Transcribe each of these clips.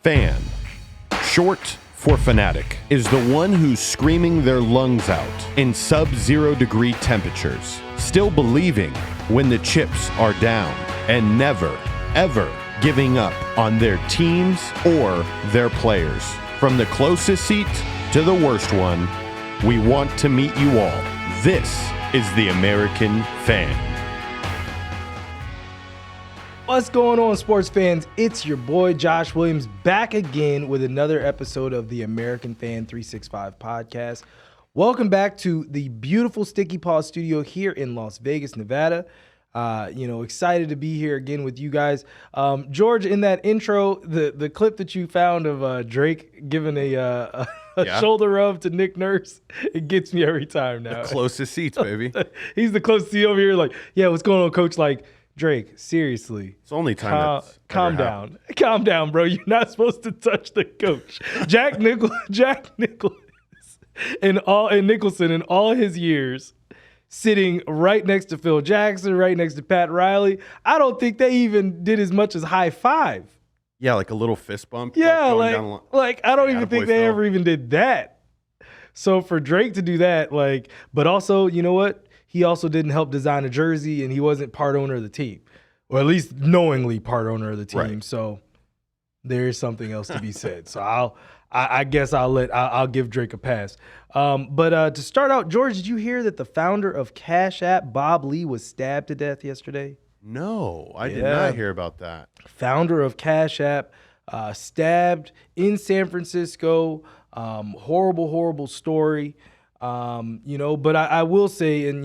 Fan, short for fanatic, is the one who's screaming their lungs out in sub-0 degree temperatures, still believing when the chips are down, and never, ever giving up on their teams or their players. From the closest seat to the worst one, we want to meet you all. This is the American Fan. What's going on, sports fans? It's your boy Josh Williams back again with another episode of the American Fan 365 podcast. Welcome back to the beautiful Sticky Paw studio here in Las Vegas, Nevada. Excited to be here again with you guys. George, in that intro, the clip that you found of Drake giving a shoulder rub to Nick Nurse, it gets me every time now. The closest seats, baby. He's the closest seat over here. Like, yeah, what's going on, coach? Like, Drake, seriously. It's only time calm down. Calm down, bro. You're not supposed to touch the coach. Jack Nicklaus and Nicholson in all his years sitting right next to Phil Jackson, right next to Pat Riley. I don't think they even did as much as high five. Yeah, like a little fist bump. Yeah, like I don't even think they ever even did that. So for Drake to do that, but also, you know what? He also didn't help design a jersey, and he wasn't part owner of the team, or at least knowingly part owner of the team. Right. So there is something else to be said. So I guess I'll give Drake a pass. But to start out, George, did you hear that the founder of Cash App, Bob Lee, was stabbed to death yesterday? No, I did not hear about that. Founder of Cash App, stabbed in San Francisco. Horrible story. But I will say, and,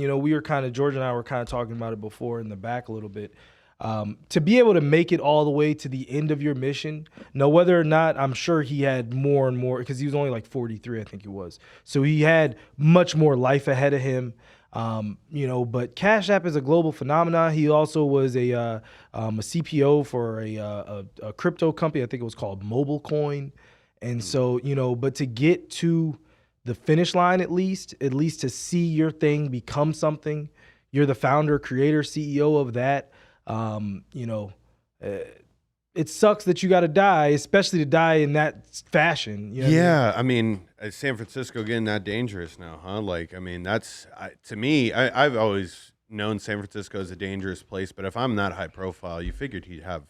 George and I were kind of talking about it before in the back a little bit, to be able to make it all the way to the end of your mission. Now, whether or not, I'm sure he had more and more, because he was only like 43, I think he was. So he had much more life ahead of him. But Cash App is a global phenomenon. He also was a CPO for a crypto company. I think it was called Mobile Coin. And so, but to get to the finish line, at least to see your thing become something, you're the founder, creator, CEO of that. It sucks that you got to die, especially to die in that fashion. You know I mean, is San Francisco getting that dangerous now, huh? To me, I've always known San Francisco as a dangerous place, but if I'm that high profile, you figured he'd have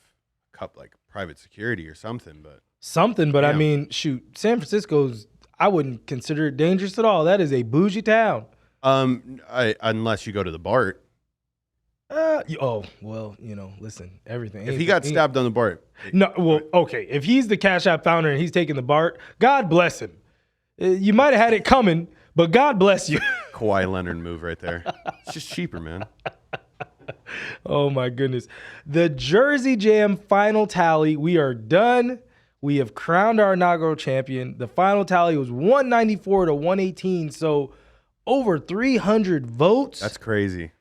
private security or something, but I mean, shoot, San Francisco's, I wouldn't consider it dangerous at all. That is a bougie town. Unless you go to the BART. Listen, everything. If he got stabbed on the BART. No, well, okay. If he's the Cash App founder and he's taking the BART, God bless him. You might have had it coming, but God bless you. Kawhi Leonard move right there. It's just cheaper, man. Oh, my goodness. The Jersey Jam final tally. We are done. We have crowned our inaugural champion. The final tally was 194 to 118, so over 300 votes. That's crazy.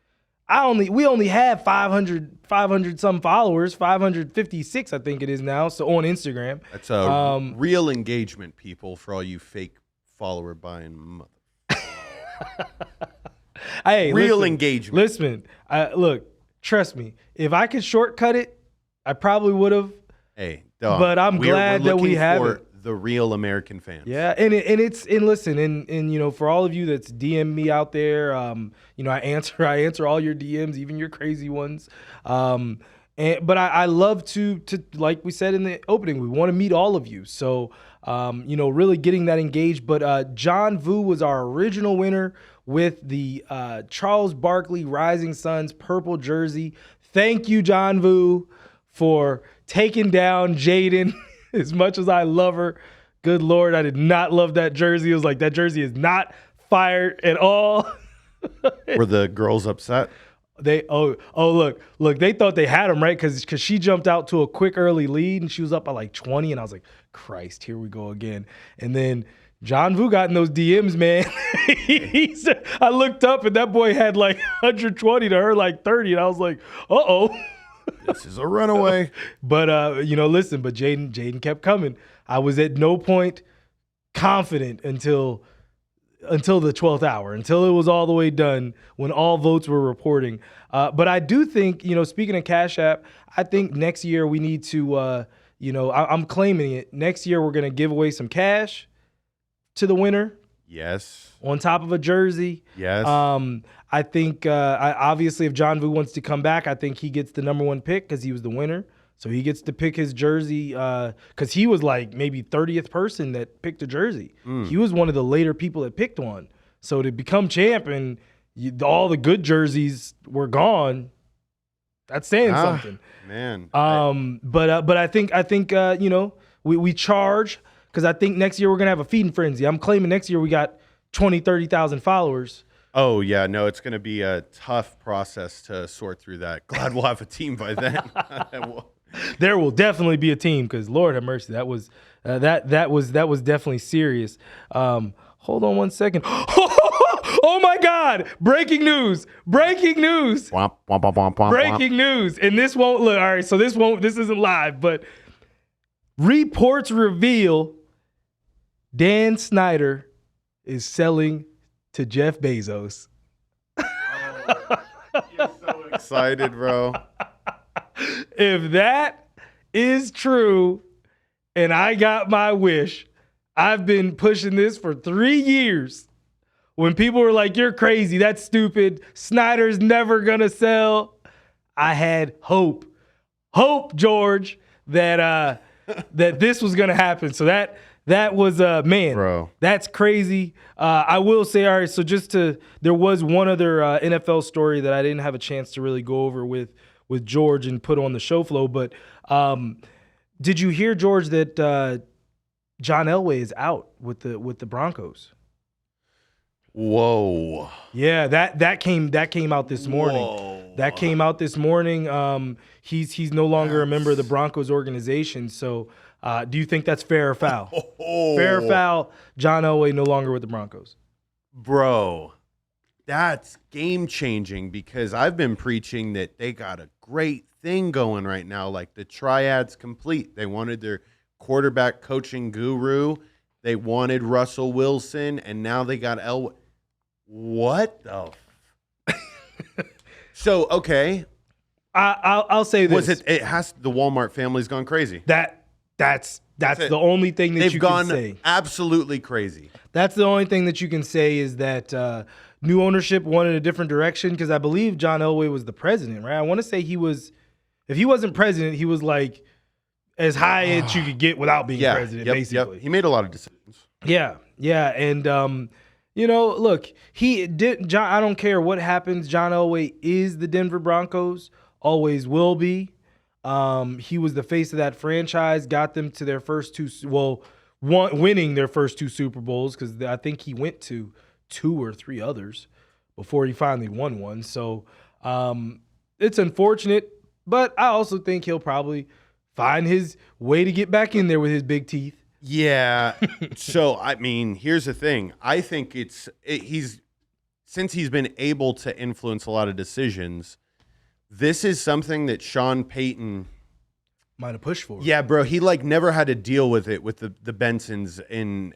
We only have 500 some followers, 556 I think it is now, so on Instagram. That's a real engagement, people, for all you fake follower buying mother. Hey, real engagement. Listen, look, trust me. If I could shortcut it, I probably would have. Hey, but I'm glad that we have it. The real American fans. Yeah, and for all of you that's DM me out there, I answer all your DMs, even your crazy ones. But I love to like we said in the opening, we want to meet all of you. So really getting that engaged. But John Vu was our original winner with the Charles Barkley Rising Suns purple jersey. Thank you, John Vu, for taking down Jaidyn. As much as I love her, good Lord, I did not love that jersey. It was like, that jersey is not fired at all. Were the girls upset? Look, they thought they had him, right? Because she jumped out to a quick early lead, and she was up by like 20, and I was like, Christ, here we go again. And then John Vu got in those DMs, man. I looked up, and that boy had like 120 to her like 30, and I was like, uh-oh. This is a runaway. But listen, but Jaidyn kept coming. I was at no point confident until the 12th hour, until it was all the way done, when all votes were reporting. But I do think, speaking of Cash App, I think next year we need to I'm claiming it. Next year, we're going to give away some cash to the winner. Yes. On top of a jersey. Yes. I think, obviously, if John Vu wants to come back, I think he gets the number 1 pick because he was the winner. So he gets to pick his jersey because he was like maybe 30th person that picked a jersey. He was one of the later people that picked one. So to become champ and all the good jerseys were gone, that's saying something. Man. But I think we charge because I think next year we're gonna have a feeding frenzy. I'm claiming next year we got 20, 30,000 followers. Oh yeah, no, it's gonna be a tough process to sort through that. Glad we'll have a team by then. There will definitely be a team because Lord have mercy, that was definitely serious. Hold on one second. Oh my God! Breaking news! Breaking news! Breaking news! And this won't look all right. So this isn't live, but reports reveal Dan Snyder is selling to Jeff Bezos. You're so excited, bro. If that is true, and I got my wish, I've been pushing this for 3 years. When people were like, "You're crazy, that's stupid, Snyder's never gonna sell," I had hope, George, that this was gonna happen. So that was man, bro, that's crazy. I will say, all right. So there was one other NFL story that I didn't have a chance to really go over with George and put on the show flow. But did you hear, George, that John Elway is out with the Broncos? Whoa. Yeah, that came out this morning. Whoa. That came out this morning. He's no longer a member of the Broncos organization. So do you think that's fair or foul? Fair or foul, John Elway no longer with the Broncos. Bro, that's game-changing because I've been preaching that they got a great thing going right now. Like the triad's complete. They wanted their quarterback coaching guru. They wanted Russell Wilson, and now they got Elway. What the? So, okay. I'll say this. Was it has the Walmart family's gone crazy. That's the only thing that you can say. They've gone absolutely crazy. That's the only thing that you can say is that new ownership wanted a different direction because I believe John Elway was the president, right? I want to say if he wasn't president, he was like as high as you could get without being president, basically. Yep. He made a lot of decisions. Yeah. And look, he did. John, I don't care what happens. John Elway is the Denver Broncos, always will be. He was the face of that franchise, got them to their first winning their first 2 Super Bowls because I think he went to 2 or 3 others before he finally won one. So it's unfortunate, but I also think he'll probably find his way to get back in there with his big teeth. Yeah. So, I mean, here's the thing. I think since he's been able to influence a lot of decisions, this is something that Sean Payton might have pushed for. Yeah, bro. He never had to deal with it with the Bensons in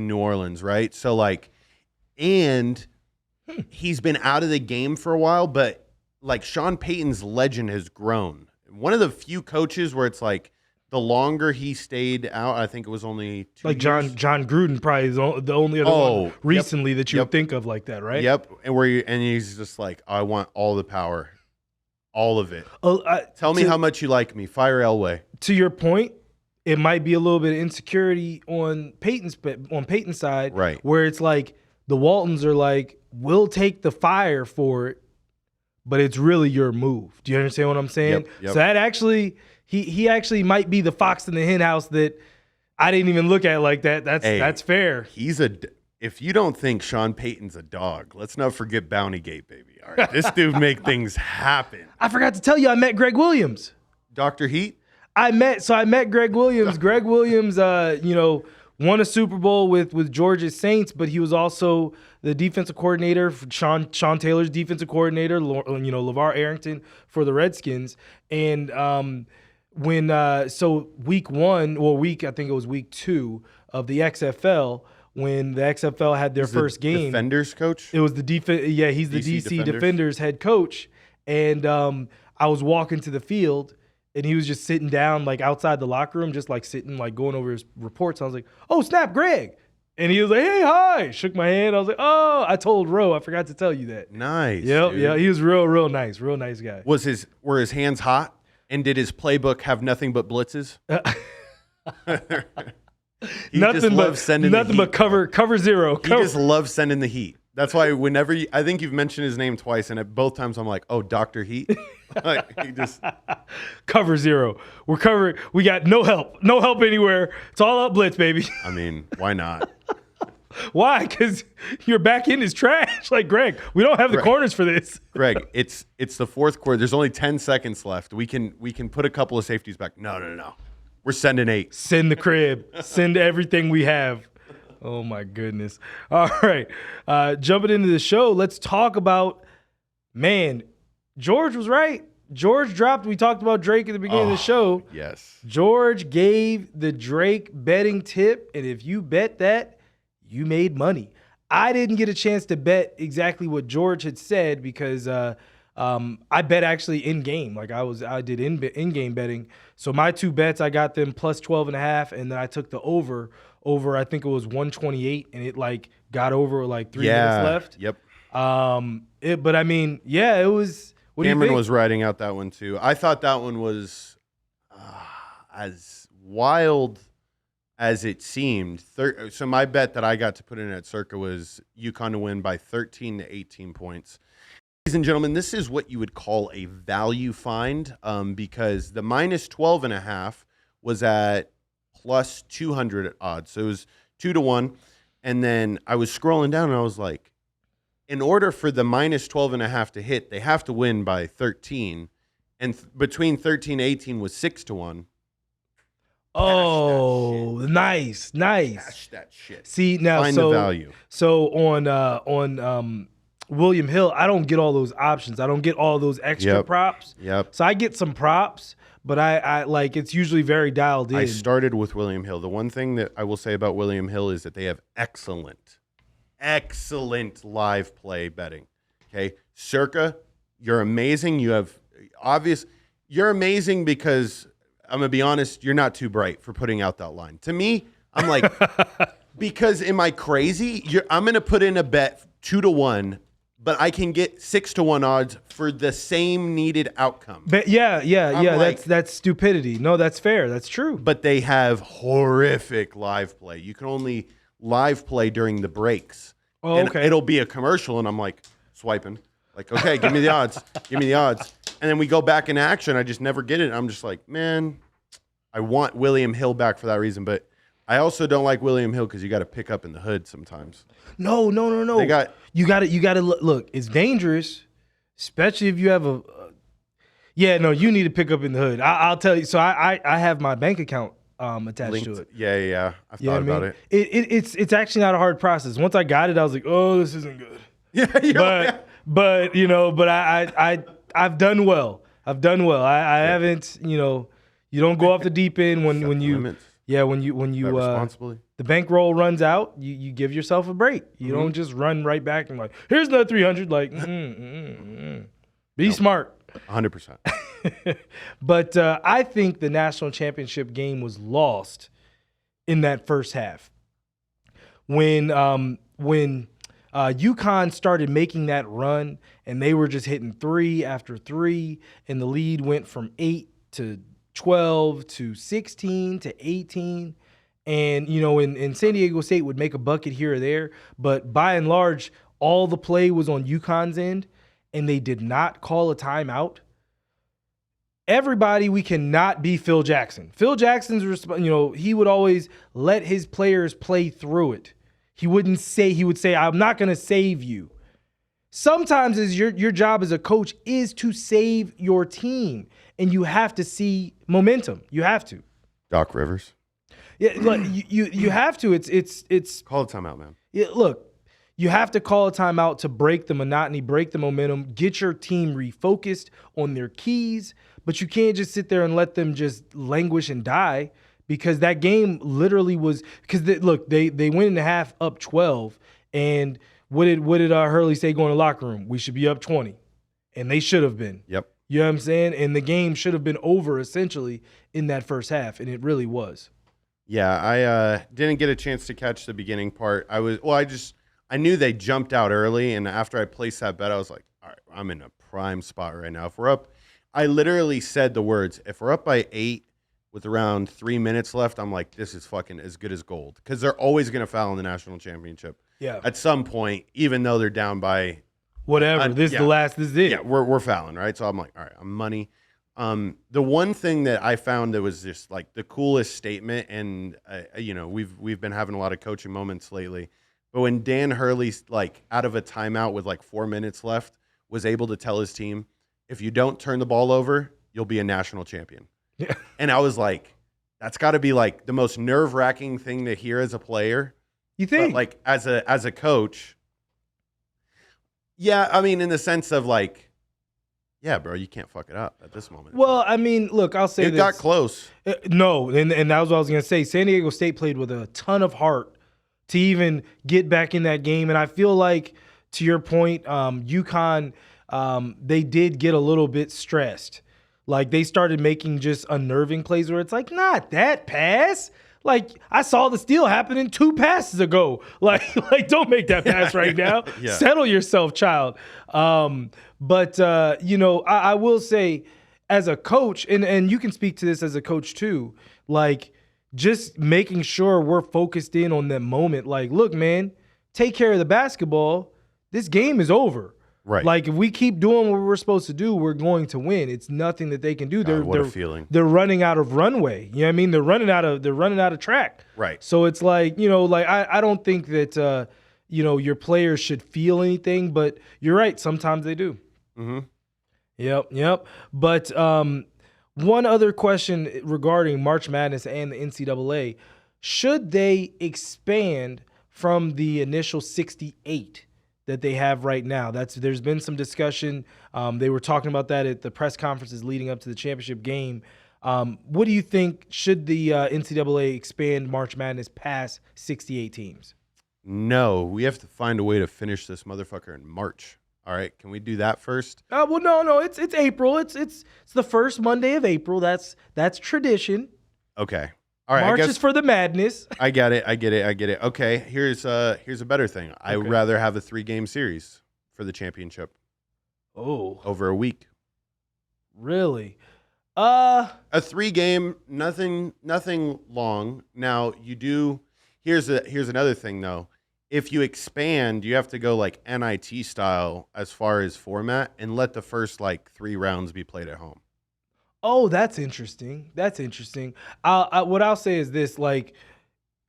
New Orleans, right? So and he's been out of the game for a while, but Sean Payton's legend has grown. One of the few coaches where it's the longer he stayed out, I think it was only 2 years. John Gruden probably is the only other one recently that you would think of like that, right? Yep. And he's just I want all the power, all of it. Tell me how much you like me. Fire Elway. To your point, it might be a little bit of insecurity on Peyton's side, right? Where it's the Waltons are we'll take the fire for it, but it's really your move. Do you understand what I'm saying? Yep. So that actually. He actually might be the fox in the hen house that I didn't even look at like that. That's fair. If you don't think Sean Payton's a dog, let's not forget Bountygate, baby. All right, this dude make things happen. I forgot to tell you, I met Greg Williams. Dr. Heat? I met Greg Williams. Greg Williams, won a Super Bowl with Georgia's Saints, but he was also the defensive coordinator for Sean Taylor's defensive coordinator, LeVar Arrington for the Redskins. And week 1, I think it was week 2 of the XFL, when the XFL had their first game. Defenders coach? It was the defense. Yeah, he's the DC Defenders head coach. And I was walking to the field, and he was just sitting down like outside the locker room, just like sitting, like going over his reports. I was like, oh, snap, Greg. And he was like, hey, hi. Shook my hand. I was like, oh, I told Ro. I forgot to tell you that. Nice. Yep, dude. yeah. He was real nice. Real nice guy. Were his hands hot? And did his playbook have nothing but blitzes? Nothing but cover zero. He just loves sending the heat. That's why whenever I think you've mentioned his name twice, and at both times I'm like, oh, Dr. Heat. Like, he just cover zero. We're covering. We got no help anywhere. It's all out blitz, baby. I mean, why not? Why? Because your back end is trash. Like, Greg, we don't have the corners for this. Greg, it's the fourth quarter. There's only 10 seconds left. We can put a couple of safeties back. No. We're sending 8. Send the crib. Send everything we have. Oh, my goodness. All right. Jumping into the show, let's talk about, man, George was right. George dropped. We talked about Drake at the beginning of the show. Yes. George gave the Drake betting tip, and if you bet that, you made money. I didn't get a chance to bet exactly what George had said because I bet actually in-game. Like I did in-game betting. So my 2 bets, I got them plus 12.5, and then I took the over, I think it was 128, and it like got over like 3 minutes left. Yep. But I mean, yeah, it was. What Cameron do you think? was writing out that one too. I thought that one was as wild as it seemed. So my bet that I got to put in at Circa was UConn to win by 13 to 18 points. Ladies and gentlemen, this is what you would call a value find because the minus 12.5 was at plus 200 at odds. So it was 2-1. And then I was scrolling down and I was like, in order for the minus 12.5 to hit, they have to win by 13. And between 13 and 18 was 6-1. Oh, nice. Cash that shit. See, now, Find the value. So on William Hill, I don't get all those options. I don't get all those extra props. Yep. So I get some props, but I like it's usually very dialed in. I started with William Hill. The one thing that I will say about William Hill is that they have excellent live play betting. Okay. Circa, you're amazing. You're amazing because I'm going to be honest, you're not too bright for putting out that line. To me, I'm like, because am I crazy? I'm going to put in a bet 2-1, but I can get 6-1 odds for the same needed outcome. But yeah. Like, that's stupidity. No, that's fair. That's true. But they have horrific live play. You can only live play during the breaks. Oh, and okay. It'll be a commercial, and I'm like swiping. Like, okay, give me the odds. Give me the odds. And then we go back in action. I just never get it. I'm just like, man, I want William Hill back for that reason. But I also don't like William Hill because you got to pick up in the hood sometimes. No. You got to look. It's dangerous, especially if you have you need to pick up in the hood. I'll tell you. So I have my bank account attached Linked to it. Yeah. I've thought about it. It's actually not a hard process. Once I got it, I was like, oh, this isn't good. But I've done well. I haven't, you don't go off the deep end when you responsibly. The bankroll runs out, you give yourself a break. You don't just run right back and like, here's another 300. Like, be smart. 100%. But I think the national championship game was lost in that first half when UConn started making that run and they were just hitting 3 after 3, and the lead went from 8 to 12 to 16 to 18. And, in San Diego State would make a bucket here or there, but by and large, all the play was on UConn's end, and they did not call a timeout. Everybody, we cannot be Phil Jackson. Phil Jackson's, he would always let his players play through it. He would say, I'm not going to save you. Sometimes your job as a coach is to save your team, and you have to see momentum. You have to. Doc Rivers. Yeah, look, you have to. It's call a timeout, man. Yeah, look, you have to call a timeout to break the monotony, break the momentum, get your team refocused on their keys, but you can't just sit there and let them just languish and die, because that game literally was they went in the half up 12, and what did Hurley say going to the locker room? We should be up 20, and they should have been. Yep. You know what I'm saying? And the game should have been over essentially in that first half, and it really was. Yeah, I didn't get a chance to catch the beginning part. I knew they jumped out early, and after I placed that bet, I was like, all right, I'm in a prime spot right now. If we're up, I literally said the words, if we're up by 8 with around 3 minutes left, I'm like, this is fucking as good as gold. Because they're always going to foul in the national championship. Yeah. At some point, even though they're down by whatever. This is it. Yeah, we're fouling, right? So I'm like, all right, I'm money. The one thing that I found that was just like the coolest statement, and we've been having a lot of coaching moments lately, but when Dan Hurley's like out of a timeout with like 4 minutes left, was able to tell his team, if you don't turn the ball over, you'll be a national champion. Yeah. And I was like, that's got to be like the most nerve-wracking thing to hear as a player. You think? But like as a coach, yeah, I mean, in the sense of like, yeah, bro, you can't fuck it up at this moment. Well, I mean, look, I'll say it this. got close. No, and that was what I was going to say. San Diego State played with a ton of heart to even get back in that game. And I feel like, to your point, UConn, they did get a little bit stressed. Like, they started making just unnerving plays where it's like, not that pass. Like, I saw the steal happening 2 passes ago. Like don't make that pass right now. Yeah. Settle yourself, child. But I will say, as a coach, and you can speak to this as a coach too, like, just making sure we're focused in on that moment. Like, look, man, take care of the basketball. This game is over. Right. Like, if we keep doing what we're supposed to do, we're going to win. It's nothing that they can do. What a feeling. They're running out of runway. You know what I mean? They're running out of track. Right. So it's like, I don't think that your players should feel anything, but you're right, sometimes they do. Mm-hmm. Yep. But one other question regarding March Madness and the NCAA, should they expand from the initial 68 that they have right now? There's been some discussion. They were talking about that at the press conferences leading up to the championship game. What do you think? Should the NCAA expand March Madness past 68 teams? No, we have to find a way to finish this motherfucker in March. All right, can we do that first? Well, no, it's April. It's the first Monday of April. That's tradition. Okay. All right, March I guess is for the madness. I get it. Okay, here's a better thing. I would rather have a 3-game series for the championship. Oh, over a week. Really? A 3-game, nothing long. Now you do. Here's another thing though. If you expand, you have to go like NIT style as far as format and let the first like 3 rounds be played at home. Oh, that's interesting. What I'll say is this: like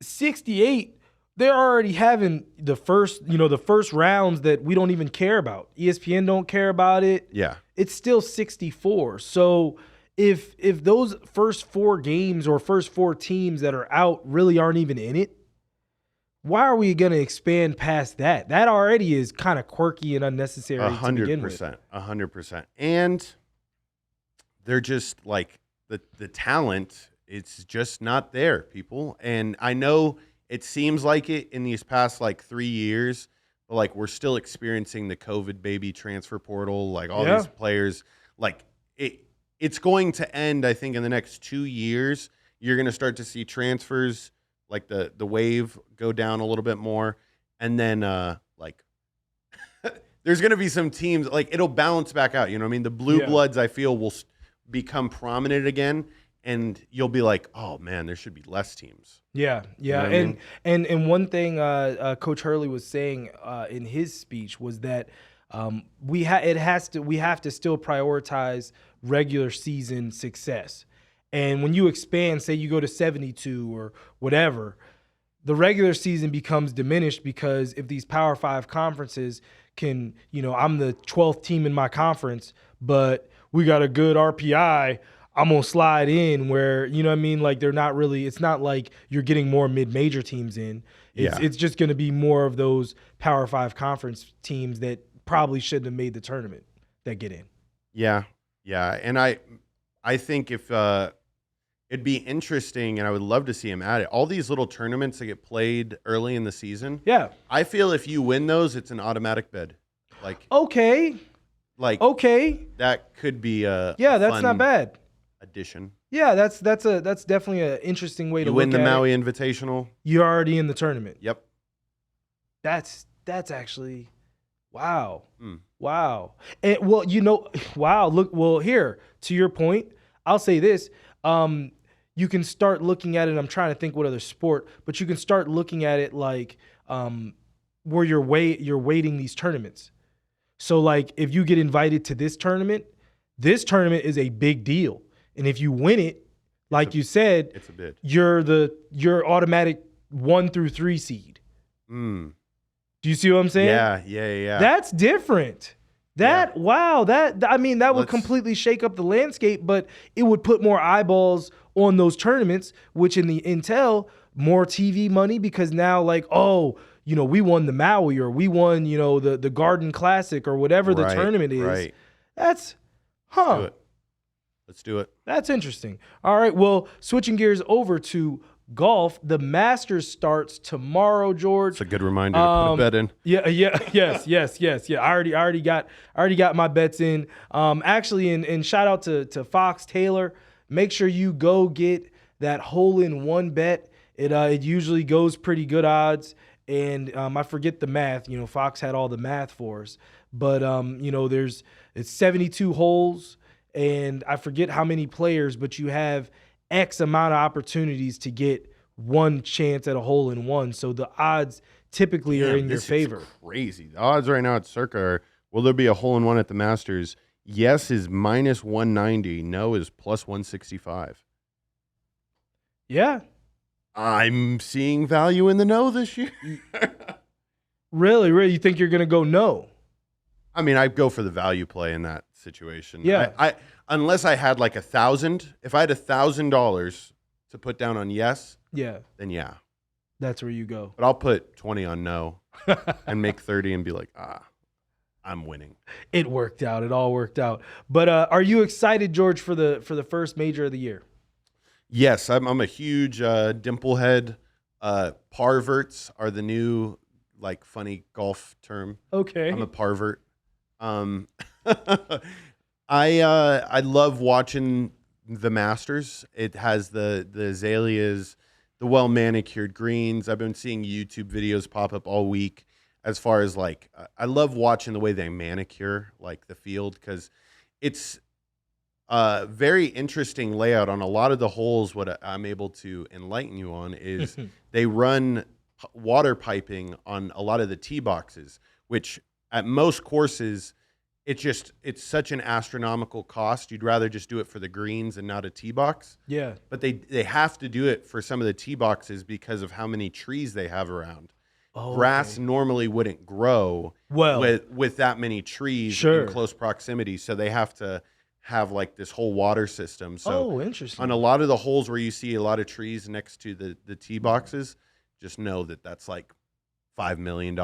68, they're already having the first rounds that we don't even care about. ESPN don't care about it. Yeah, it's still 64. So if those first 4 games or first 4 teams that are out really aren't even in it, why are we going to expand past that? That already is kind of quirky and unnecessary. 100%, 100%. And they're just like the talent. It's just not there, people. And I know it seems like it in these past like 3 years, but like we're still experiencing the COVID baby transfer portal. Like all these players, like it's going to end. I think in the next 2 years, you're going to start to see transfers. Like the wave go down a little bit more, and then like there's gonna be some teams like it'll balance back out. You know what I mean? The blue bloods I feel will become prominent again, and you'll be like, oh man, there should be less teams. Yeah. You know what I mean? And one thing Coach Hurley was saying in his speech was that we have to still prioritize regular season success. And when you expand, say you go to 72 or whatever, the regular season becomes diminished because if these Power 5 conferences can, I'm the 12th team in my conference, but we got a good RPI, I'm going to slide in where, you know what I mean? Like they're not really, it's not like you're getting more mid-major teams in. It's just going to be more of those Power 5 conference teams that probably shouldn't have made the tournament that get in. Yeah. And I think if it'd be interesting, and I would love to see him at it. All these little tournaments that get played early in the season. Yeah. I feel if you win those, it's an automatic bid. Like okay. Like, okay, that could be a that's fun not bad. addition. Yeah, that's definitely an interesting way to You look win the at Maui it. Invitational. You're already in the tournament. Yep. That's actually, wow. Mm. Wow. And well, wow, look, well, here, to your point, I'll say this. You can start looking at it. I'm trying to think what other sport, but you can start looking at it like where you're weighting these tournaments. So like if you get invited to this tournament is a big deal. And if you win it, like you said, it's a bid. You're automatic 1 through 3 seed. Mm. Do you see what I'm saying? Yeah. That's different. Wow, that would completely shake up the landscape, but it would put more eyeballs on those tournaments, which in the Intel, more TV money because now like, oh, we won the Maui or we won, the Garden Classic or whatever the tournament is. Right. That's, Let's do it. That's interesting. All right, well, switching gears over to golf, the Masters starts tomorrow, George. It's a good reminder to put a bet in. Yes. I already got my bets in. Actually, and shout out to Fox Taylor. Make sure you go get that hole-in-one bet. It usually goes pretty good odds, and I forget the math. Fox had all the math for us, but it's 72 holes, and I forget how many players, but you have X amount of opportunities to get one chance at a hole-in-one. So the odds typically are in your favor. Crazy. The odds right now at Circa are, will there be a hole-in-one at the Masters? Yes is minus 190. No is plus 165. Yeah. I'm seeing value in the no this year. Really? You think you're going to go no? I mean, I'd go for the value play in that situation. Yeah. I unless I had like 1,000. If I had $1,000 to put down on yes, then yeah. That's where you go. But I'll put 20 on no and make 30 and be like, I'm winning. It worked out. It all worked out. But are you excited, George, for the first major of the year? Yes, I'm a huge dimple head. Parverts are the new like funny golf term. Okay. I'm a parvert. I love watching the Masters. It has the azaleas, the well manicured greens. I've been seeing YouTube videos pop up all week. As far as like, I love watching the way they manicure like the field because it's a very interesting layout on a lot of the holes. What I'm able to enlighten you on is they run water piping on a lot of the tee boxes, which at most courses, it's such an astronomical cost. You'd rather just do it for the greens and not a tee box. Yeah. But they have to do it for some of the tee boxes because of how many trees they have around. Grass normally wouldn't grow with that many trees in close proximity, so they have to have like this whole water system. So interesting. On a lot of the holes where you see a lot of trees next to the tee boxes, just know that that's like $5 million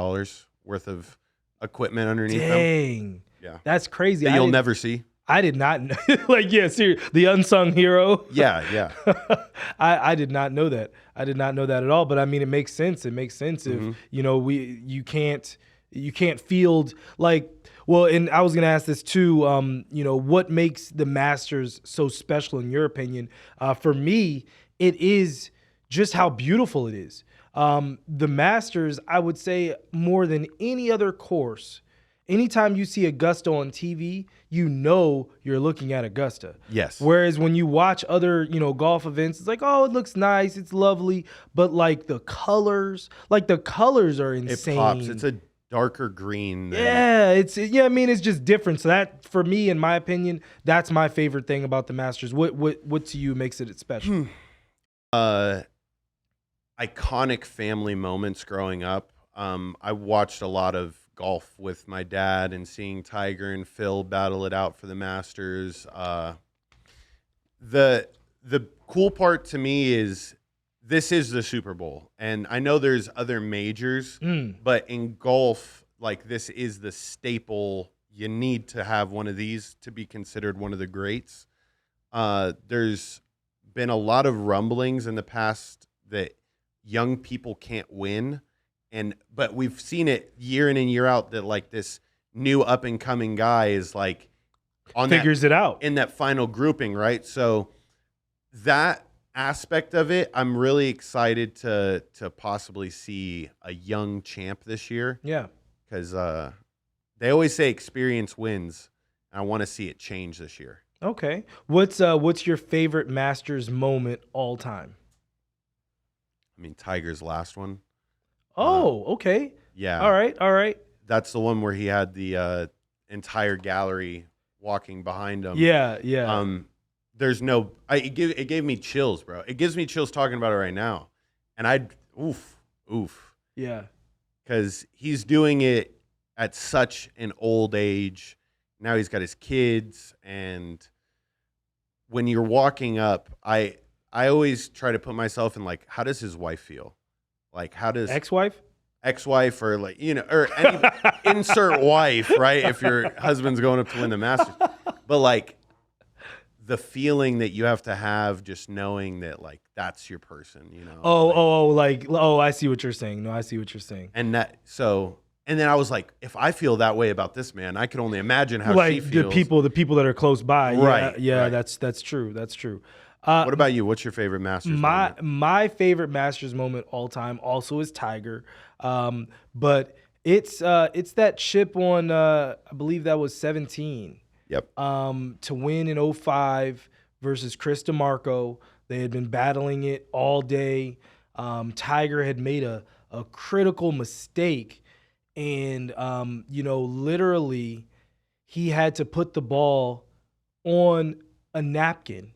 worth of equipment underneath them. Dang. Yeah. That's crazy. That you'll never see. I did not know. Seriously, the unsung hero. Yeah. I did not know that. I did not know that at all. But I mean, it makes sense. It makes sense if you can't field like. Well, and I was gonna ask this too. What makes the Masters so special in your opinion? For me, it is just how beautiful it is. The Masters, I would say, more than any other course. Anytime you see Augusta on TV, you're looking at Augusta. Yes. Whereas when you watch other, golf events, it's like, oh, it looks nice, it's lovely, but like the colors are insane. It pops. It's a darker green. It's just different. So that, for me, in my opinion, that's my favorite thing about the Masters. What to you makes it special? Iconic family moments growing up. I watched a lot of golf with my dad and seeing Tiger and Phil battle it out for the Masters. The cool part to me is this is the Super Bowl, and I know there's other majors, but in golf, like this is the staple. You need to have one of these to be considered one of the greats. There's been a lot of rumblings in the past that young people can't win. But we've seen it year in and year out that like this new up and coming guy is like Figures it out in that final grouping, right? So that aspect of it, I'm really excited to possibly see a young champ this year. Yeah, because they always say experience wins. And I want to see it change this year. okay. What's your favorite Masters moment all time? I mean, Tiger's last one. Oh, okay. Yeah. All right. That's the one where he had the entire gallery walking behind him. Yeah. There's no. It gave me chills, bro. It gives me chills talking about it right now, and oof. Yeah. Because he's doing it at such an old age. Now he's got his kids, and when you're walking up, I always try to put myself in like, how does his wife feel? Like, how does ex-wife or like, or any insert wife, right? If your husband's going up to win the Masters, but like the feeling that you have to have just knowing that like that's your person, I see what you're saying. No, I see what you're saying. And then I was like, if I feel that way about this man, I can only imagine how like she feels. the people that are close by. Right. Yeah. Right. That's true. That's true. What about you? What's your favorite Masters moment? My favorite Masters moment all time also is Tiger. But it's that chip on I believe that was 17. Yep. To win in 2005 versus Chris DeMarco. They had been battling it all day. Tiger had made a critical mistake, and literally he had to put the ball on a napkin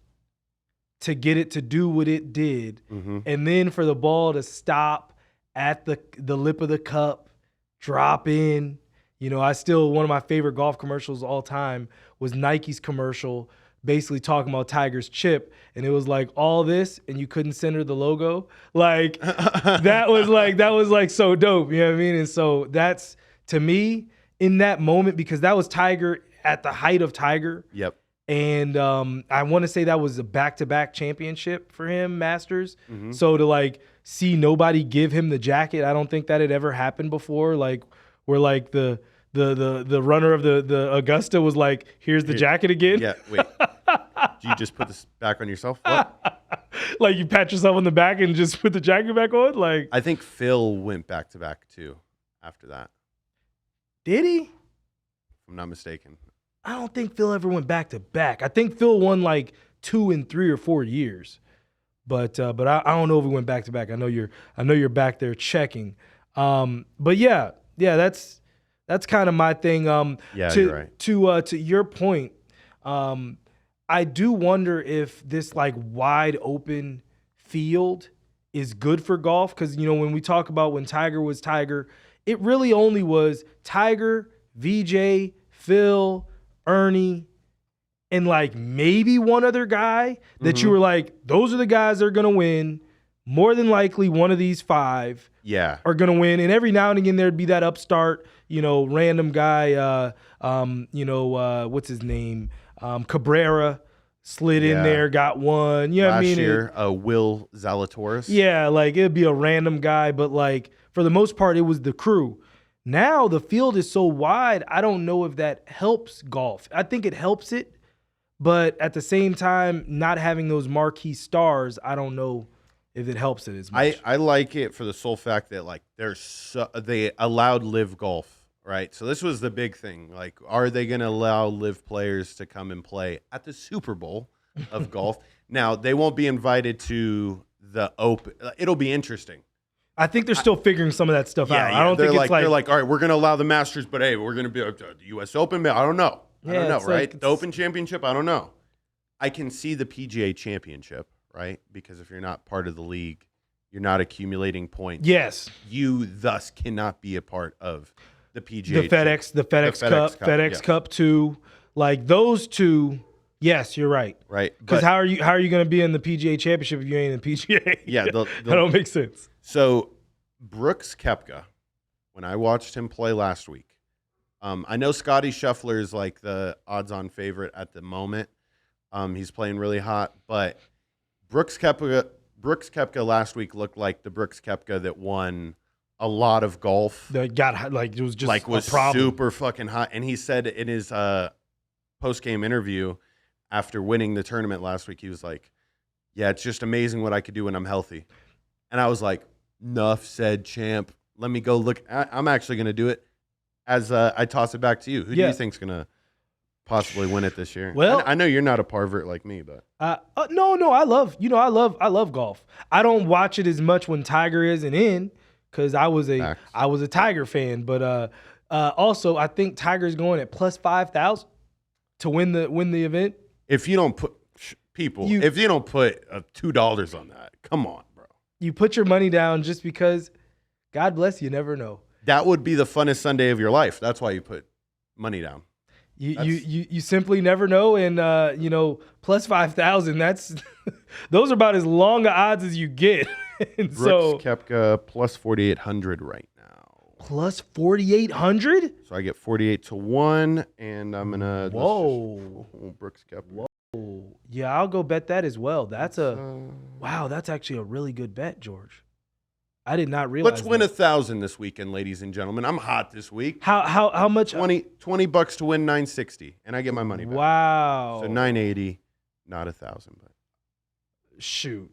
to get it to do what it did. Mm-hmm. And then for the ball to stop at the lip of the cup, drop in. One of my favorite golf commercials of all time was Nike's commercial basically talking about Tiger's chip. And it was like all this and you couldn't center the logo. Like that was like so dope. You know what I mean? And so that's, to me, in that moment, because that was Tiger at the height of Tiger. Yep. And I want to say that was a back-to-back championship for him, Masters. Mm-hmm. So to like see nobody give him the jacket, I don't think that had ever happened before. Like where like the runner of the Augusta was like, here's the jacket again. Yeah, wait. Do you just put this back on yourself? What? Like you pat yourself on the back and just put the jacket back on? Like I think Phil went back-to-back too after that. Did he? If I'm not mistaken. I don't think Phil ever went back-to-back. I think Phil won like 2 in 3 or 4 years. But I don't know if he went back-to-back. I know you're back there checking. But yeah, that's kind of my thing. You're right. To your point, I do wonder if this like wide open field is good for golf, because when we talk about when Tiger was Tiger, it really only was Tiger, VJ, Phil, Ernie, and like maybe one other guy that you were like, those are the guys that are gonna win. More than likely, one of these 5 are gonna win. And every now and again, there'd be that upstart, random guy. What's his name? Cabrera slid in there, got one. You know what I mean? Last year, Will Zalatoris. Yeah, like it'd be a random guy, but like for the most part, it was the crew. Now the field is so wide, I don't know if that helps golf. I think it helps it, but at the same time, not having those marquee stars, I don't know if it helps it as much. I like it for the sole fact that like they allowed live golf, right? So this was the big thing. Like, are they going to allow live players to come and play at the Super Bowl of golf? Now, they won't be invited to the Open. It'll be interesting. I think they're still figuring some of that stuff out. Yeah, I don't think it's they're like, all right, we're going to allow the Masters, but hey, we're going to be the U.S. Open. I don't know. I don't know, right? The Open Championship, I don't know. I can see the PGA Championship, right? Because if you're not part of the league, you're not accumulating points. Yes. You thus cannot be a part of the PGA. The FedEx Cup, FedEx Cup 2, like those two. Yes, you're right. Right. Because how are you going to be in the PGA Championship if you ain't in the PGA? Yeah, that don't make sense. So Brooks Koepka, when I watched him play last week, I know Scotty Scheffler is like the odds-on favorite at the moment. He's playing really hot, but Brooks Koepka last week looked like the Brooks Koepka that won a lot of golf. That got like it was just like was a problem. super fucking hot. And he said in his post-game interview after winning the tournament last week, he was like, yeah, it's just amazing what I could do when I'm healthy. And I was like, enough said, champ. Let me go look. I'm actually going to do it as I toss it back to you. Who do you think's going to possibly win it this year? Well, I know you're not a pervert like me, but no, I love golf. I don't watch it as much when Tiger isn't in because I was a Tiger fan. But also, I think Tiger's going at plus 5,000 to win the event. If you don't put if you don't put $2 on that, come on, bro. You put your money down just because. God bless you. Never know. That would be the funnest Sunday of your life. That's why you put money down. You simply never know, and plus 5,000. That's those are about as long odds as you get. And Brooks Koepka plus 4,800 right now. Plus 4,800. So I get 48-1, and I'm gonna Brooks Koepka. Whoa, yeah, I'll go bet that as well. That's wow. That's actually a really good bet, George. I did not realize. Let's win 1,000 this weekend, ladies and gentlemen. I'm hot this week. How much? $20 to win 960, and I get my money back. Wow. So 980, not 1,000, but shoot.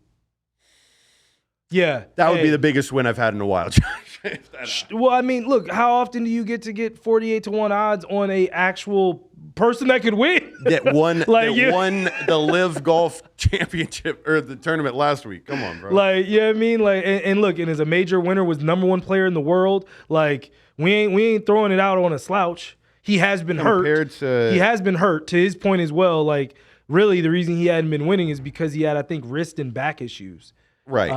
Yeah, that would be the biggest win I've had in a while. Well, I mean, look, how often do you get 48-1 odds on a actual person that could win? That won won the Live Golf Championship or the tournament last week. Come on, bro. Like, you know what I mean? Like, and look, and as a major winner, was #1 player in the world. Like, we ain't throwing it out on a slouch. He has been hurt. He has been hurt to his point as well. Like, really, the reason he hadn't been winning is because he had, I think, wrist and back issues. Right.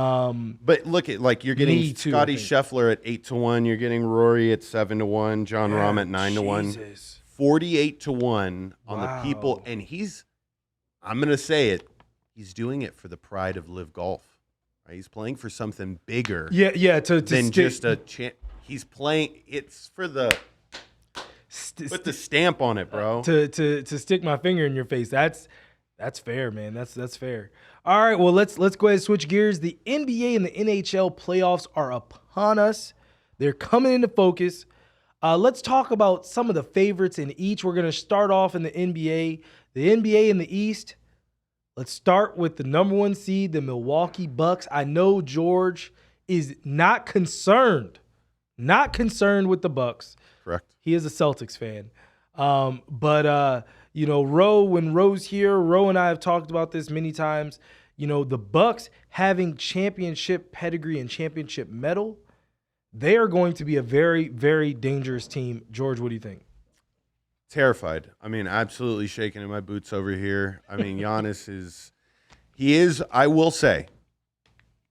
But look at you're getting Scotty Scheffler at 8-1. You're getting Rory at 7-1. John Rahm at 9-1. 48-1 on the people, and I'm gonna say it. He's doing it for the pride of Live Golf. Right? He's playing for something bigger. Yeah. Than just a he's playing. It's for the put the stamp on it, bro. To stick my finger in your face. That's fair, man. That's fair. All right, well, let's go ahead and switch gears. The NBA and the NHL playoffs are upon us. They're coming into focus. Let's talk about some of the favorites in each. We're going to start off in the NBA. The NBA in the East, let's start with the #1 seed, the Milwaukee Bucks. I know George is not concerned with the Bucks. Correct. He is a Celtics fan. But when Ro's here, Ro and I have talked about this many times. The Bucks having championship pedigree and championship medal, they are going to be a very, very dangerous team. George, what do you think? Terrified. I mean, absolutely shaking in my boots over here. I mean, Giannis is, I will say,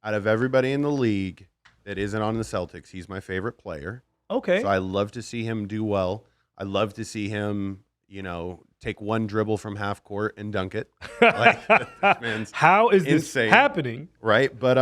out of everybody in the league that isn't on the Celtics, he's my favorite player. Okay. So I love to see him do well. I love to see him, take one dribble from half court and dunk it. Like, this man's how is insane. This happening? Right. But,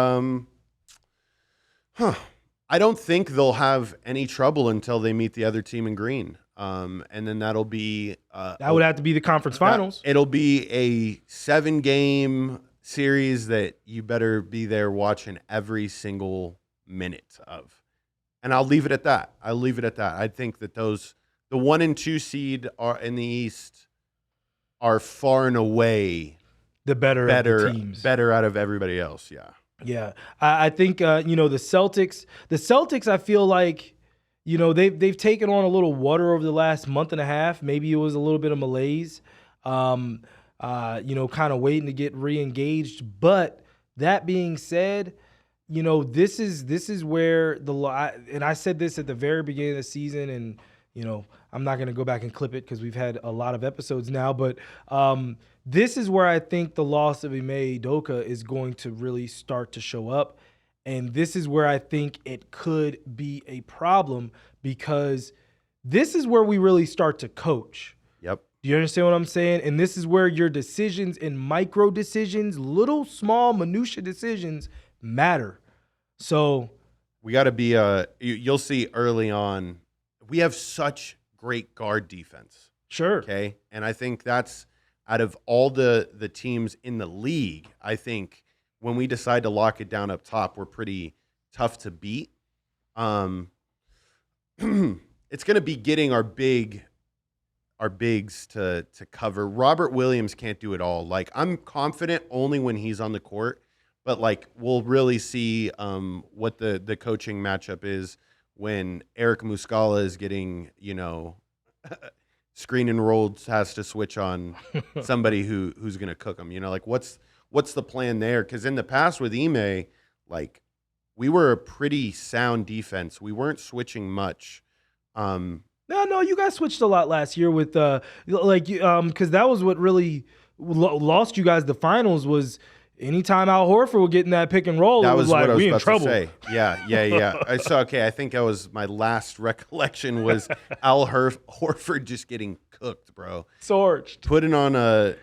I don't think they'll have any trouble until they meet the other team in green. And then that'll be that would have to be the conference finals. It'll be a 7-game series that you better be there watching every single minute of. And I'll leave it at that. I think that the 1 and 2 seed are in the East are far and away the better of the teams. Better out of everybody else. Yeah. Yeah. I think the Celtics, I feel like, they've taken on a little water over the last month and a half. Maybe it was a little bit of malaise, kind of waiting to get re-engaged. But that being said, this is where and I said this at the very beginning of the season, and, I'm not going to go back and clip it because we've had a lot of episodes now, but this is where I think the loss of Ime Udoka is going to really start to show up. And this is where I think it could be a problem because this is where we really start to coach. Yep. Do you understand what I'm saying? And this is where your decisions and micro decisions, little small minutia decisions matter. So we got to be you'll see early on, we have such great guard defense. Sure. Okay. And I think that's out of all the teams in the league, I think when we decide to lock it down up top, we're pretty tough to beat. Um, it's going to be getting our bigs to cover. Robert Williams can't do it all. Like, I'm confident only when he's on the court, but like we'll really see what the coaching matchup is when Eric Muscala is getting, screen and rolled, has to switch on somebody who's going to cook them. Like what's the plan there? Because in the past with Ime, like we were a pretty sound defense. We weren't switching much. No, you guys switched a lot last year with because that was what really lost you guys the finals was anytime Al Horford would get in that pick and roll. That it was like what I was we in about trouble. To say. Yeah. I think that was my last recollection was Al Horford just getting cooked, bro. Torched. Putting on a,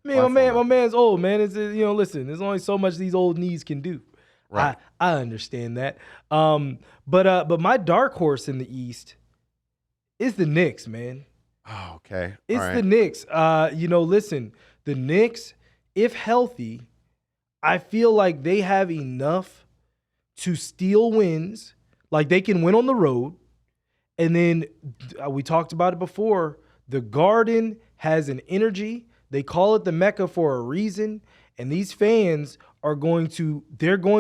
my man's old, man. It's listen, there's only so much these old knees can do. Right. I understand that. But my dark horse in the East is the Knicks, man. Oh, okay. It's the Knicks. Listen, the Knicks, if healthy, I feel like they have enough to steal wins. Like they can win on the road. And then we talked about it before. The Garden has an energy. They call it the Mecca for a reason. And these fans they're going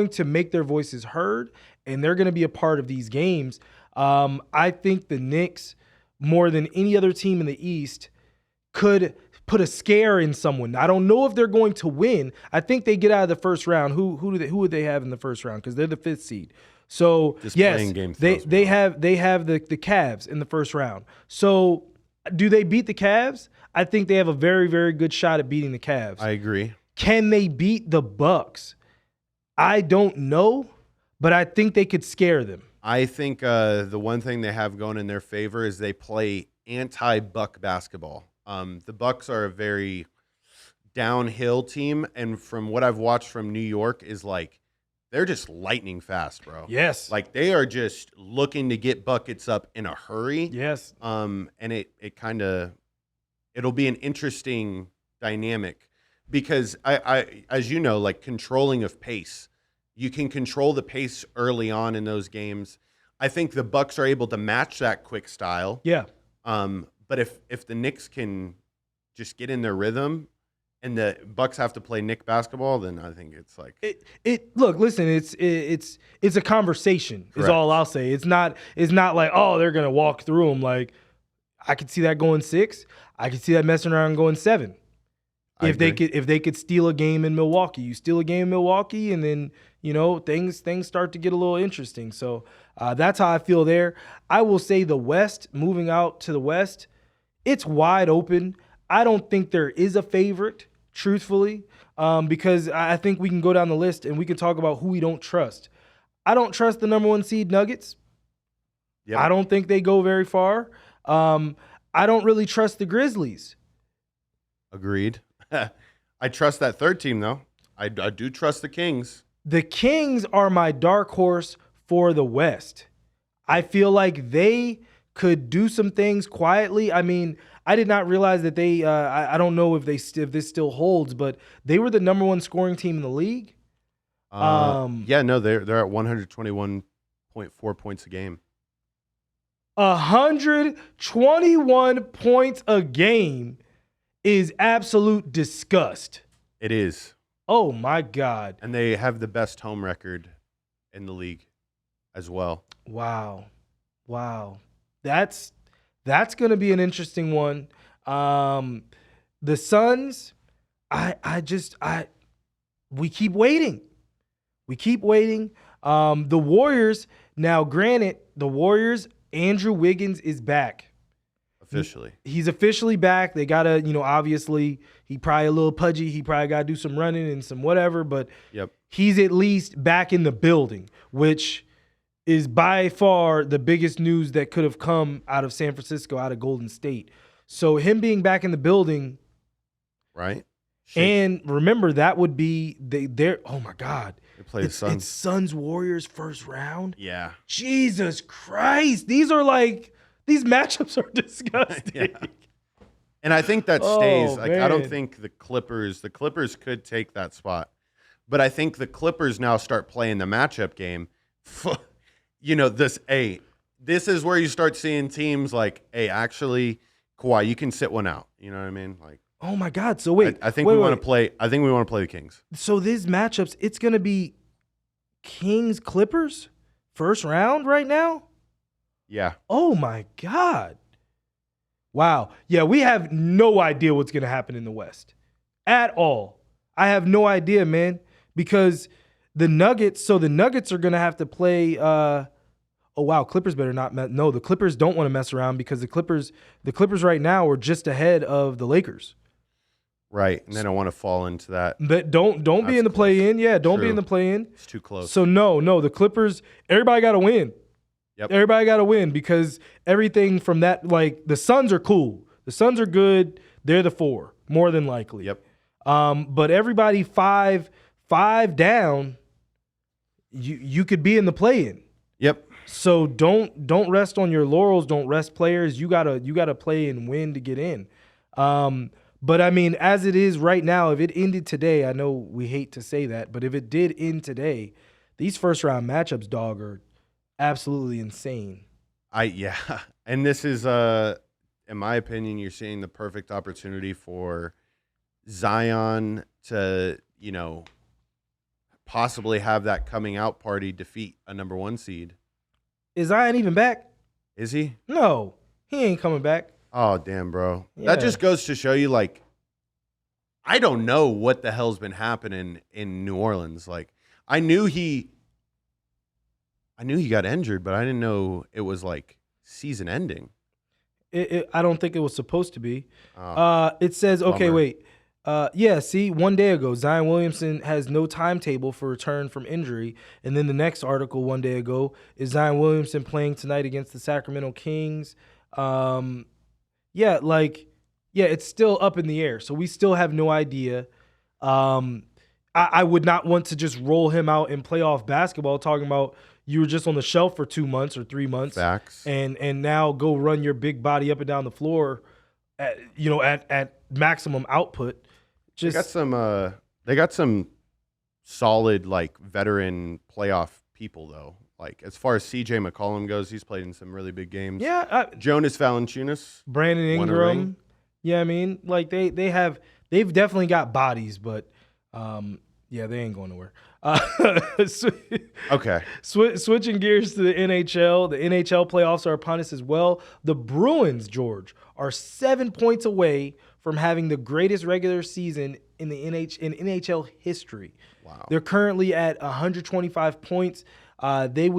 to make their voices heard, and they're going to be a part of these games. I think the Knicks, more than any other team in the East, could put a scare in someone. I don't know if they're going to win. I think they get out of the first round. Who would they have in the first round? Because they're the 5th seed. So just yes, they have the Cavs in the first round. So do they beat the Cavs? I think they have a very, very good shot at beating the Cavs. I agree. Can they beat the Bucks? I don't know, but I think they could scare them. I think the one thing they have going in their favor is they play anti-Buck basketball. The Bucks are a very downhill team, and from what I've watched from New York is like they're just lightning fast, bro. Yes. Like they are just looking to get buckets up in a hurry. Yes. And it'll be an interesting dynamic. Because I, as you know, like controlling of pace, you can control the pace early on in those games. I think the Bucks are able to match that quick style. Yeah. But if the Knicks can just get in their rhythm, and the Bucks have to play Knick basketball, then I think it's like Look, listen, it's a conversation. Correct. Is all I'll say. It's not like they're gonna walk through them. Like I could see that going 6. I could see that messing around going 7. If they could steal a game in Milwaukee, you steal a game in Milwaukee, and then things start to get a little interesting. So that's how I feel there. I will say the West, moving out to the West, it's wide open. I don't think there is a favorite, truthfully, because I think we can go down the list and we can talk about who we don't trust. I don't trust the number 1 seed Nuggets. Yep. I don't think they go very far. I don't really trust the Grizzlies. Agreed. I trust that 3rd team, though. I do trust the Kings. The Kings are my dark horse for the West. I feel like they could do some things quietly. I mean, I did not realize that they I don't know if this still holds, but they were the number 1 scoring team in the league. They're at 121.4 points a game. 121 points a game is absolute disgust. It is. Oh my God. And they have the best home record in the league as well. Wow. That's going to be an interesting one. The Suns, we keep waiting. The Warriors, now granted, the Warriors, Andrew Wiggins is back. Officially. He's officially back. They got to, obviously, he probably a little pudgy. He probably got to do some running and some whatever, but he's at least back in the building, which is by far the biggest news that could have come out of San Francisco, out of Golden State. So him being back in the building. Right. And remember, that would be their, oh my God. They play the Suns. It's Suns Warriors first round. Yeah. Jesus Christ. These matchups are disgusting. Yeah. And I think that stays. Man. I don't think the Clippers could take that spot. But I think the Clippers now start playing the matchup game. this is where you start seeing teams like, hey, actually, Kawhi, you can sit one out. You know what I mean? Like, oh my God. So wait, I think we want to play. I think we want to play the Kings. So these matchups, it's gonna be Kings Clippers first round right now. Yeah. Oh my God. Wow. Yeah, we have no idea what's gonna happen in the West at all. I have no idea, man, because the Nuggets are gonna have to play. Oh wow, Clippers better not. No, the Clippers don't want to mess around because the Clippers right now are just ahead of the Lakers. Right, and they don't want to fall into that. But don't be in the play-in. Yeah, don't be in the play-in. It's too close. So no, the Clippers. Everybody got to win. Yep. Everybody got to win because everything from that, like the Suns are cool. The Suns are good. They're the 4 more than likely. Yep. But everybody five down. You could be in the play-in. Yep. So don't rest on your laurels. Don't rest players. You gotta play and win to get in. But I mean, as it is right now, if it ended today, I know we hate to say that, but if it did end today, these first round matchups, dog, are absolutely insane. And this is in my opinion, you're seeing the perfect opportunity for Zion to, possibly have that coming out party defeat a number 1 seed. Is Zion even back? Is he? No, he ain't coming back. Oh, damn, bro. Yeah. That just goes to show you, like, I don't know what the hell's been happening in New Orleans. Like, I knew he got injured, but I didn't know it was, like, season ending. I don't think it was supposed to be. Oh, It says, okay, bummer. wait. See, 1 day ago, Zion Williamson has no timetable for return from injury. And then the next article 1 day ago is Zion Williamson playing tonight against the Sacramento Kings. It's still up in the air. So we still have no idea. I would not want to just roll him out in playoff basketball, talking about you were just on the shelf for 2 months or 3 months. Facts. And now go run your big body up and down the floor at maximum output. They got some solid, like, veteran playoff people, though. Like, as far as C.J. McCollum goes, he's played in some really big games. Yeah. Jonas Valanciunas. Brandon Ingram. Yeah, I mean, like, they've definitely got bodies, but, they ain't going nowhere. Okay. Switching gears to the NHL. The NHL playoffs are upon us as well. The Bruins, George, are 7 points away from having the greatest regular season in NHL history. Wow. They're currently at 125 points. They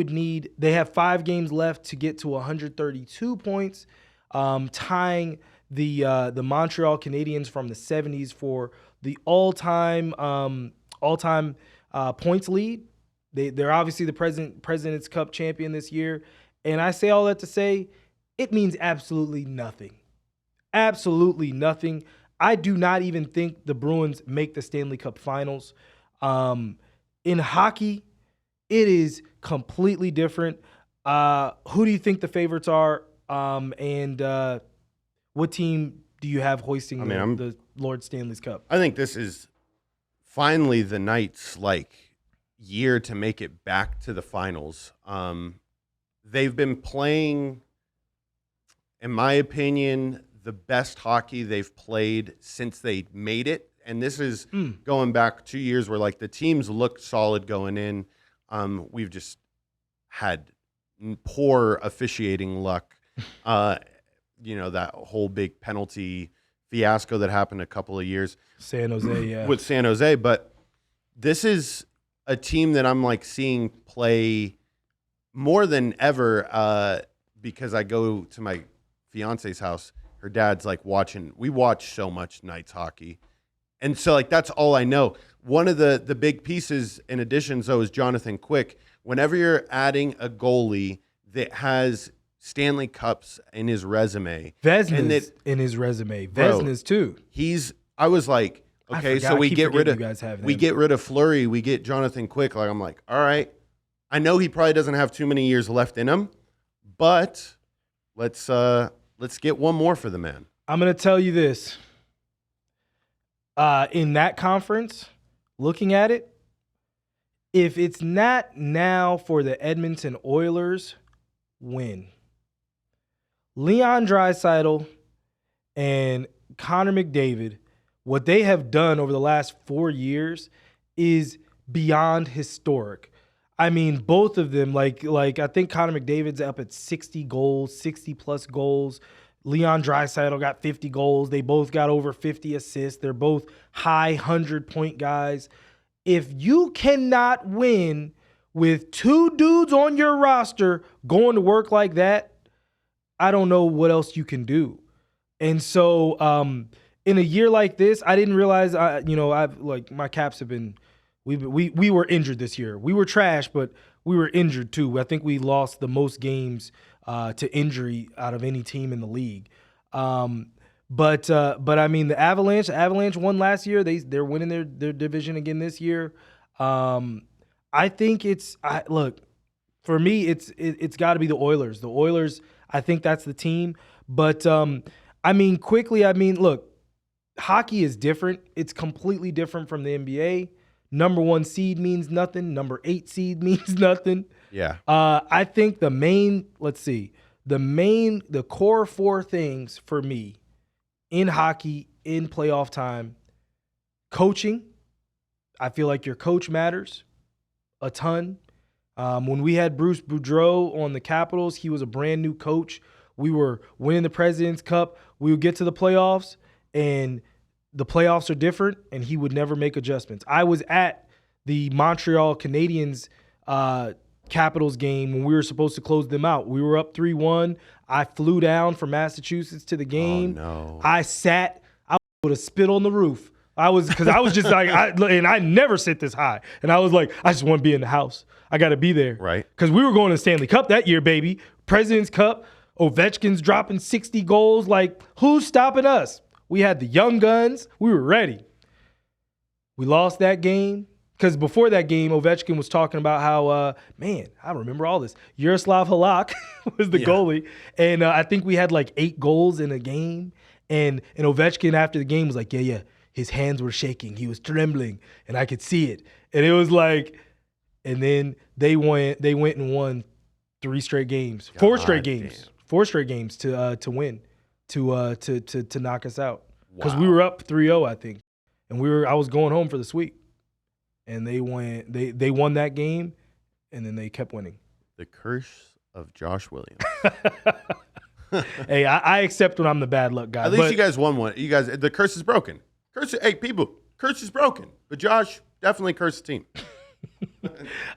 have 5 games left to get to 132 points, tying the Montreal Canadiens from the 70s for the all-time points lead. They're obviously the President's Cup champion this year. And I say all that to say it means absolutely nothing. Absolutely nothing. I do not even think the Bruins make the Stanley Cup Finals. In hockey, it is completely different. Who do you think the favorites are? And what team do you have hoisting the Lord Stanley's Cup? I think this is finally the Knights' year to make it back to the finals. They've been playing, in my opinion, the best hockey they've played since they made it. And this is going back 2 years where the teams looked solid going in. We've just had poor officiating luck. That whole big penalty fiasco that happened a couple of years. San Jose, yeah. With San Jose. But this is a team that I'm seeing play more than ever because I go to my fiance's house. Her dad's watching. We watch so much Knights hockey. And so that's all I know. One of the big pieces in addition, though, is Jonathan Quick. Whenever you're adding a goalie that has Stanley Cups in his resume. Vesna's in his resume. Vesna's too. I was like, okay, so we get rid of Fleury, we get Jonathan Quick. I'm like, all right. I know he probably doesn't have too many years left in him, but let's get one more for the man. I'm gonna tell you this. In that conference, looking at it, If it's not now for the Edmonton Oilers, when? Leon Draisaitl and Connor McDavid, what they have done over the last 4 years is beyond historic. I mean, both of them, like I think Connor McDavid's up at 60 goals, 60 plus goals. Leon Draisaitl got 50 goals. They both got over 50 assists. They're both high 100-point guys. If you cannot win with two dudes on your roster going to work like that, I don't know what else you can do. And so in a year like this, I didn't realize, my Caps have been, we were injured this year. We were trash, but we were injured too. I think we lost the most games to injury out of any team in the league. But I mean, the Avalanche won last year. They're winning their division again this year. I think for me, it's got to be the Oilers. The Oilers, I think that's the team. But look, hockey is different. It's completely different from the NBA. Number 1 seed means nothing. Number 8 seed means nothing. Yeah. I think the core 4 things for me in hockey, in playoff time, coaching. I feel like your coach matters a ton. When we had Bruce Boudreau on the Capitals, he was a brand new coach. We were winning the President's Cup. We would get to the playoffs, and the playoffs are different, and he would never make adjustments. I was at the Montreal Canadiens Capitals game when we were supposed to close them out. We were up 3-1. I flew down from Massachusetts to the game. Oh, no. I would have spit on the roof. I was just like, I never sit this high. And I was like, I just want to be in the house. I got to be there. Right. Because we were going to Stanley Cup that year, baby. President's Cup. Ovechkin's dropping 60 goals. Like, who's stopping us? We had the young guns. We were ready. We lost that game. Because before that game, Ovechkin was talking about how, I remember all this. Yaroslav Halak was the goalie. And I think we had like 8 goals in a game. And Ovechkin after the game was like, yeah, his hands were shaking. He was trembling. And I could see it. And it was like, and then they went and won 3 straight games. 4 straight games. Damn. 4 straight games to win, to knock us out. Because we were up 3-0, I think. And I was going home for the sweep. And they won that game, and then they kept winning. The curse of Josh Williams. Hey, I accept when I'm the bad luck guy. At least you guys won one. You guys, the curse is broken. Curse is broken. But Josh, definitely curse the team.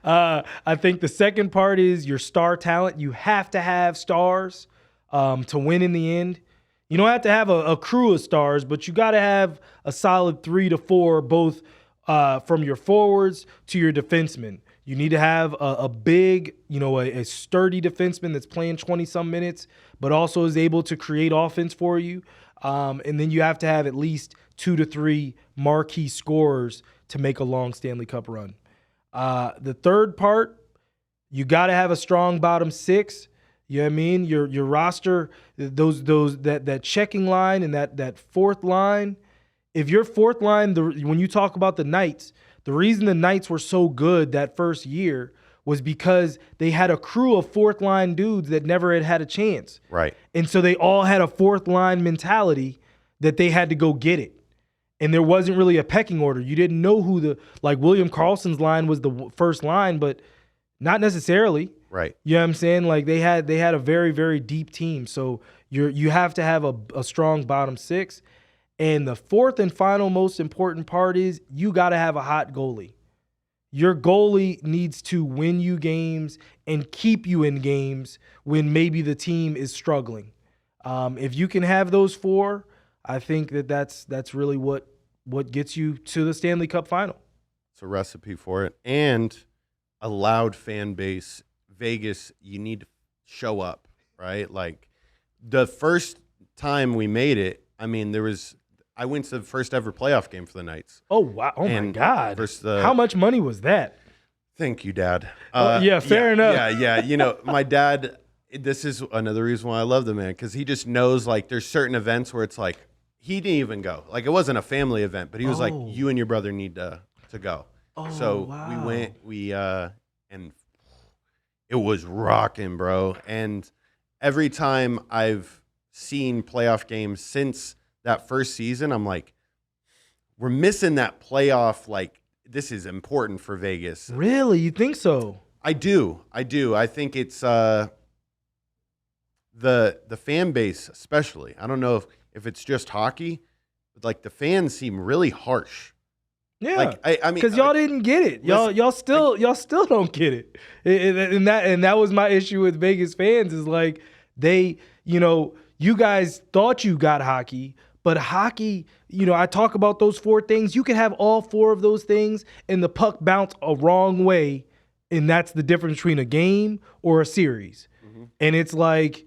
I think the second part is your star talent. You have to have stars to win in the end. You don't have to have a crew of stars, but you got to have a solid 3 to 4, both from your forwards to your defensemen. You need to have a big, a sturdy defenseman that's playing 20-some minutes, but also is able to create offense for you. And then you have to have at least 2 to 3 marquee scorers to make a long Stanley Cup run. The third part, you got to have a strong bottom 6. You know what I mean? Your roster, that checking line and that fourth line. If your fourth line, when you talk about the Knights, the reason the Knights were so good that first year was because they had a crew of fourth line dudes that never had a chance. Right. And so they all had a fourth line mentality that they had to go get it. And there wasn't really a pecking order. You didn't know who William Karlsson's line was the first line, but not necessarily. Right. You know what I'm saying? Like they had a very, very deep team. So you have to have a strong bottom 6. And the fourth and final most important part is you got to have a hot goalie. Your goalie needs to win you games and keep you in games when maybe the team is struggling. If you can have those 4, I think that's really what gets you to the Stanley Cup final. It's a recipe for it. And a loud fan base. Vegas, you need to show up, right? Like the first time we made it, I went to the first ever playoff game for the Knights. Oh, wow. Oh, my God. How much money was that? Thank you, Dad. Fair enough. Yeah. My dad, this is another reason why I love the man, because he just knows, like, there's certain events where it's like, he didn't even go. Like, it wasn't a family event, but he was like, you and your brother need to go. Oh, So wow. and it was rocking, bro. And every time I've seen playoff games since that first season, I'm like, we're missing that playoff. Like, this is important for Vegas. Really? You think so? I do. I think it's the fan base, especially. I don't know if it's just hockey, but like the fans seem really harsh. Yeah, Like I mean, because y'all didn't get it. Y'all still don't get it. And that was my issue with Vegas fans is like they, you guys thought you got hockey, but hockey, I talk about those 4 things. You can have all 4 of those things and the puck bounce a wrong way, and that's the difference between a game or a series. Mm-hmm. And it's like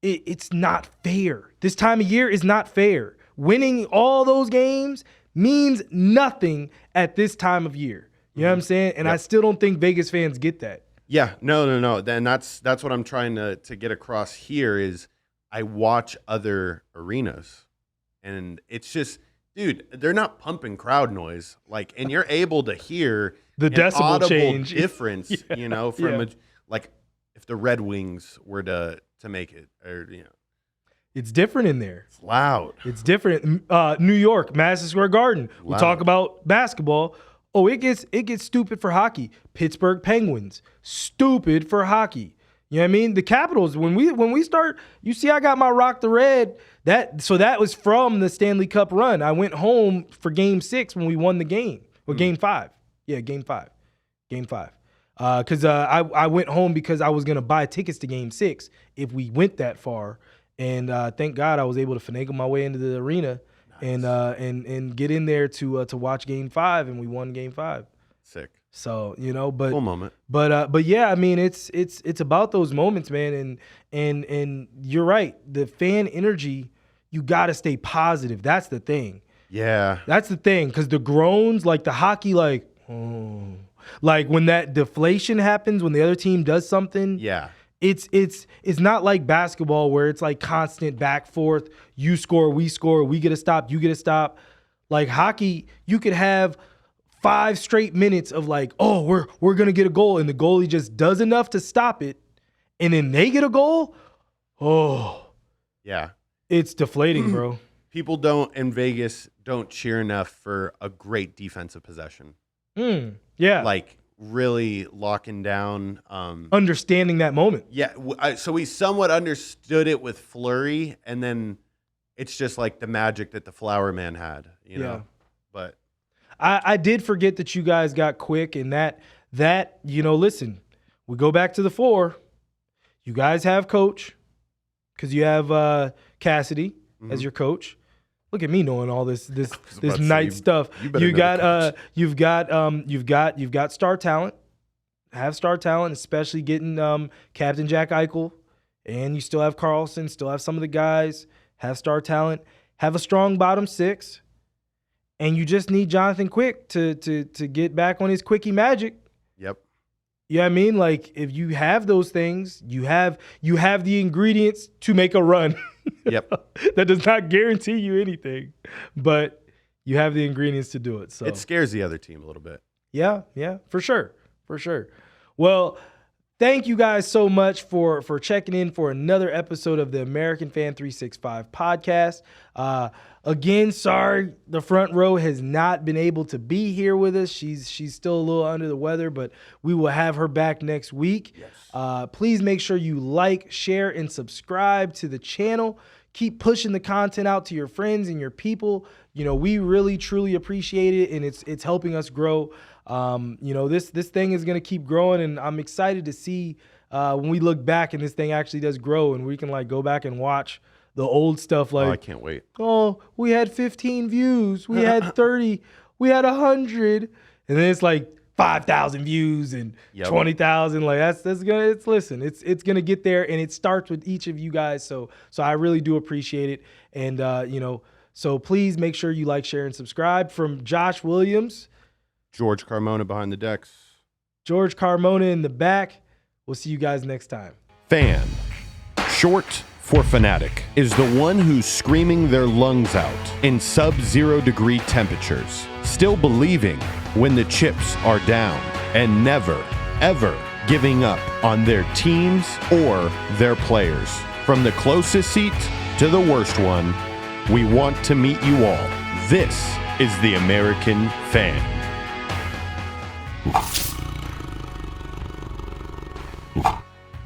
it's not fair. This time of year is not fair. Winning all those games means nothing at this time of year. You know what I'm saying? And I still don't think Vegas fans get that. Yeah, no. Then that's what I'm trying to get across here is I watch other arenas and it's just, dude, they're not pumping crowd noise. Like, and you're able to hear the decibel audible change difference, from like if the Red Wings were to make it or It's different in there. It's loud. It's different. New York, Madison Square Garden. We talk about basketball. Oh, it gets stupid for hockey. Pittsburgh Penguins, stupid for hockey. You know what I mean? The Capitals, when we start, you see I got my Rock the Red. That was from the Stanley Cup run. I went home for game 6 when we won the game. Or game 5. Yeah, game 5. Game 5. Because I went home because I was going to buy tickets to game 6 if we went that far. And thank God I was able to finagle my way into the arena and get in there to watch game 5, and we won game 5. Sick. So, but cool moment. But yeah, I mean it's about those moments, man, and you're right. The fan energy, you got to stay positive. That's the thing. Yeah. That's the thing, cuz the groans, like the hockey, like, oh, like when that deflation happens when the other team does something. Yeah. It's not like basketball where it's like constant back forth. You score, we get a stop, you get a stop. Like hockey, you could have 5 straight minutes of like, oh, we're gonna get a goal, and the goalie just does enough to stop it, and then they get a goal. Oh, yeah, it's deflating, bro. People in Vegas don't cheer enough for a great defensive possession. Yeah, like really locking down, understanding that moment. Yeah, so we somewhat understood it with Fleury, and then it's just like the magic that the Flower Man had, know. But I did forget that you guys got quick, and that listen, we go back to the 4. You guys have coach because you have Cassidy as your coach. Look at me knowing all this night stuff. You've got star talent. Have star talent, especially getting Captain Jack Eichel, and you still have Carlson. Still have some of the guys. Have star talent. Have a strong bottom 6, and you just need Jonathan Quick to get back on his quickie magic. Yep. You know what I mean? Like if you have those things, you have the ingredients to make a run. Yep. That does not guarantee you anything, but you have the ingredients to do it. So it scares the other team a little bit. Yeah, for sure. Well, thank you guys so much for checking in for another episode of the American Fan 365 podcast. Again, sorry the front row has not been able to be here with us. She's still a little under the weather, but we will have her back next week. Yes. Please make sure you like, share, and subscribe to the channel. Keep pushing the content out to your friends and your people. We really, truly appreciate it, and it's helping us grow. This thing is going to keep growing, and I'm excited to see when we look back and this thing actually does grow, and we can like go back and watch the old stuff. Like, I can't wait. Oh, we had 15 views, we had 30, we had 100, and then it's like 5,000 views and 20,000. Like that's gonna. It's gonna get there, and it starts with each of you guys. So I really do appreciate it, and so please make sure you like, share, and subscribe. From Josh Williams. George Carmona behind the decks. George Carmona in the back. We'll see you guys next time. Fan, short for fanatic, is the one who's screaming their lungs out in sub-0 degree temperatures, still believing when the chips are down, and never, ever giving up on their teams or their players. From the closest seat to the worst one, we want to meet you all. This is the American Fan.